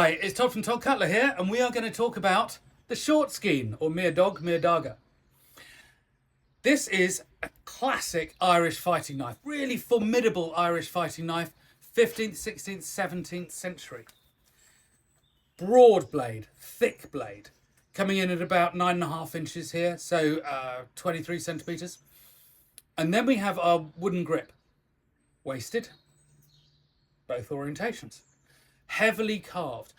Hi, it's Todd from Todd Cutler here, and we are going to talk about the short skean, or mere dog, mere dagger. This is a classic Irish fighting knife, really formidable Irish fighting knife, 15th, 16th, 17th century. Broad blade, thick blade, coming in at about 9.5 inches here, so 23 centimetres. And then we have our wooden grip, wasted, both orientations. Heavily carved,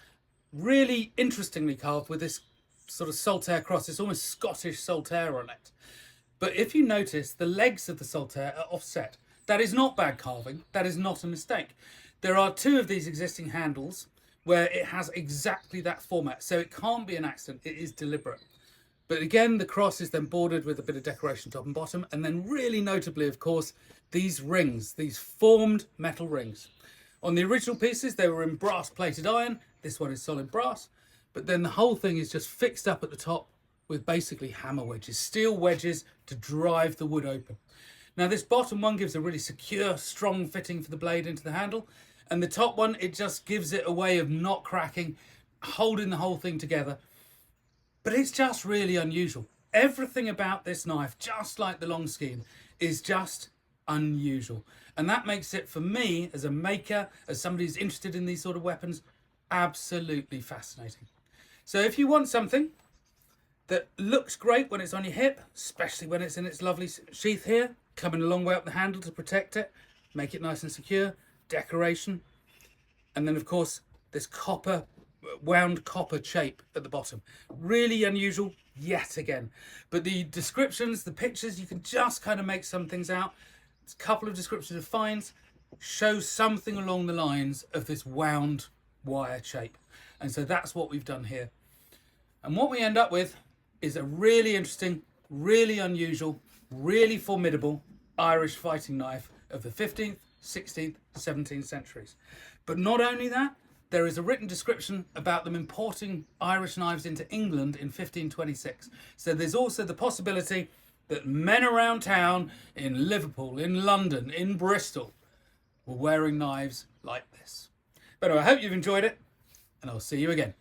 really interestingly carved with this sort of saltaire cross. It's almost Scottish saltaire on it. But if you notice, the legs of the saltaire are offset. That is not bad carving. That is not a mistake. There are two of these existing handles where it has exactly that format. So it can't be an accident. It is deliberate. But again, the cross is then bordered with a bit of decoration top and bottom. And then really notably, of course, these rings, these formed metal rings. On the original pieces, they were in brass plated iron. This one is solid brass. But then the whole thing is just fixed up at the top with basically hammer wedges, steel wedges to drive the wood open. Now this bottom one gives a really secure, strong fitting for the blade into the handle. And the top one, it just gives it a way of not cracking, holding the whole thing together. But it's just really unusual. Everything about this knife, just like the long skean, is just unusual. And that makes it, for me, as a maker, as somebody who's interested in these sort of weapons, absolutely fascinating. So if you want something that looks great when it's on your hip, especially when it's in its lovely sheath here, coming a long way up the handle to protect it, make it nice and secure, decoration, and then of course this copper, wound copper shape at the bottom. Really unusual yet again. But the descriptions, the pictures, you can just kind of make some things out. A couple of descriptions of finds show something along the lines of this wound wire shape. And so that's what we've done here. And what we end up with is a really interesting, really unusual, really formidable Irish fighting knife of the 15th, 16th, 17th centuries. But not only that, there is a written description about them importing Irish knives into England in 1526. So there's also the possibility that men around town in Liverpool, in London, in Bristol were wearing knives like this. But anyway, I hope you've enjoyed it, and I'll see you again.